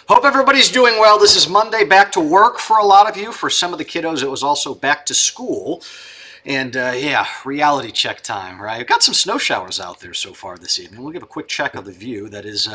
Hope everybody's doing well. This is Monday, back to work for a lot of you. For some of the kiddos, it was also back to school. And yeah, reality check time, right? We've got some snow showers out there so far this evening. We'll give a quick check of the view. That is,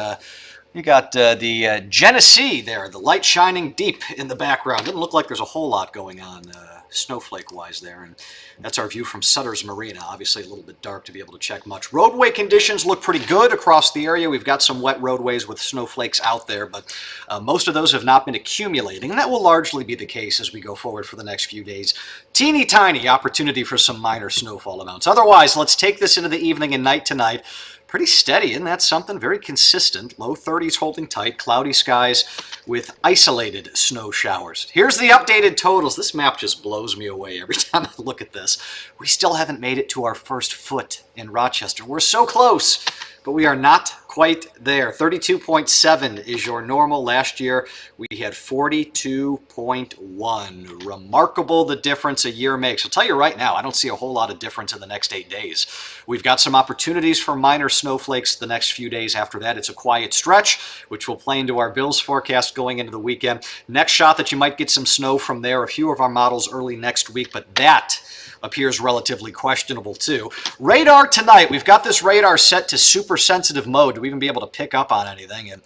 you got the Genesee there, the light shining deep in the background. Doesn't look like there's a whole lot going on snowflake-wise there. And that's our view from Sutter's Marina. Obviously a little bit dark to be able to check much. Roadway conditions look pretty good across the area. We've got some wet roadways with snowflakes out there, but most of those have not been accumulating, and that will largely be the case as we go forward for the next few days. Teeny tiny opportunity for some minor snowfall amounts. Otherwise, let's take this into the evening and night tonight. Pretty steady, and that's something very consistent. Low 30s holding tight, cloudy skies with isolated snow showers. Here's the updated totals. This map just blows me away every time I look at this. We still haven't made it to our first foot in Rochester. We're so close, but we are not quite there. 32.7 is your normal. Last year we had 42.1. Remarkable the difference a year makes. I'll tell you right now, I don't see a whole lot of difference in the next 8 days. We've got some opportunities for minor snowflakes the next few days. After that, it's a quiet stretch, which will play into our Bills forecast going into the weekend. Next shot that you might get some snow from there, a few of our models early next week, but that appears relatively questionable too. Radar tonight, we've got this radar set to super sensitive mode to even be able to pick up on anything. And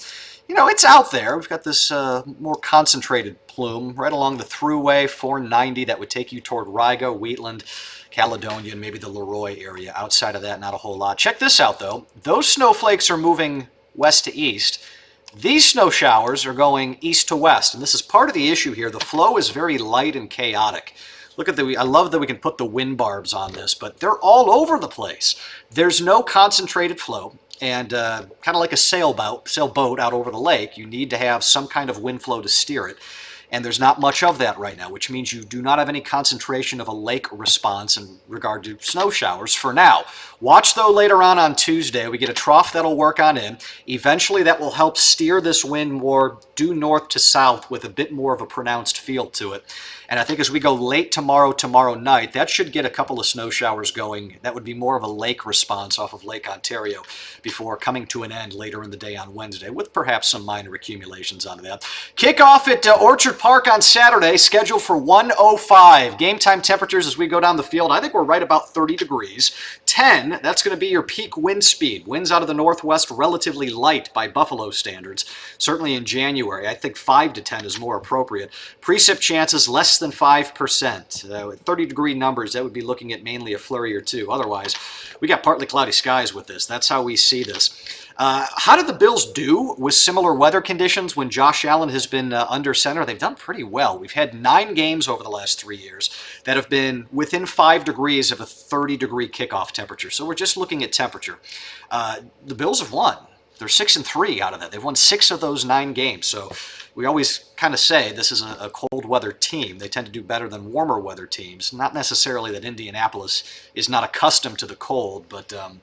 you know, it's out there. We've got this more concentrated plume right along the thruway 490 that would take you toward Riga, Wheatland, Caledonia, and maybe the Leroy area. Outside of that, not a whole lot. Check this out though. Those snowflakes are moving west to east. These snow showers are going east to west, and this is part of the issue here. The flow is very light and chaotic. Look at I love that we can put the wind barbs on this, but they're all over the place. There's no concentrated flow, and kind of like a sailboat out over the lake, you need to have some kind of wind flow to steer it. And there's not much of that right now, which means you do not have any concentration of a lake response in regard to snow showers for now. Watch, though, later on Tuesday. We get a trough that'll work on in. Eventually, that will help steer this wind more due north to south with a bit more of a pronounced feel to it. And I think as we go late tomorrow night, that should get a couple of snow showers going. That would be more of a lake response off of Lake Ontario before coming to an end later in the day on Wednesday, with perhaps some minor accumulations onto that. Kickoff at Orchard Park on Saturday, scheduled for 1:05. Game time temperatures as we go down the field, I think we're right about 30 degrees. 10, that's going to be your peak wind speed. Winds out of the northwest relatively light by Buffalo standards. Certainly in January, I think 5 to 10 is more appropriate. Precip chances less than 5%. At 30-degree numbers, that would be looking at mainly a flurry or two. Otherwise, we got partly cloudy skies with this. That's how we see this. How did the Bills do with similar weather conditions when Josh Allen has been under center? They've done pretty well. We've had 9 games over the last 3 years that have been within 5 degrees of a 30-degree kickoff temperature. So we're just looking at temperature. The Bills have won. They're 6-3 out of that. They've won 6 of those 9 games. So we always kind of say this is a cold weather team. They tend to do better than warmer weather teams. Not necessarily that Indianapolis is not accustomed to the cold, but you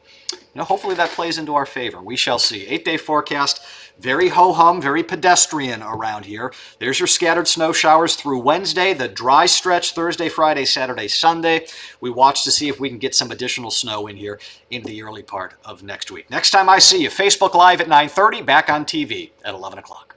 know, hopefully that plays into our favor. We shall see. 8-day forecast, very ho-hum, very pedestrian around here. There's your scattered snow showers through Wednesday, the dry stretch Thursday, Friday, Saturday, Sunday. We watch to see if we can get some additional snow in here in the early part of next week. Next time I see you, Facebook Live at 9:30, back on TV at 11 o'clock.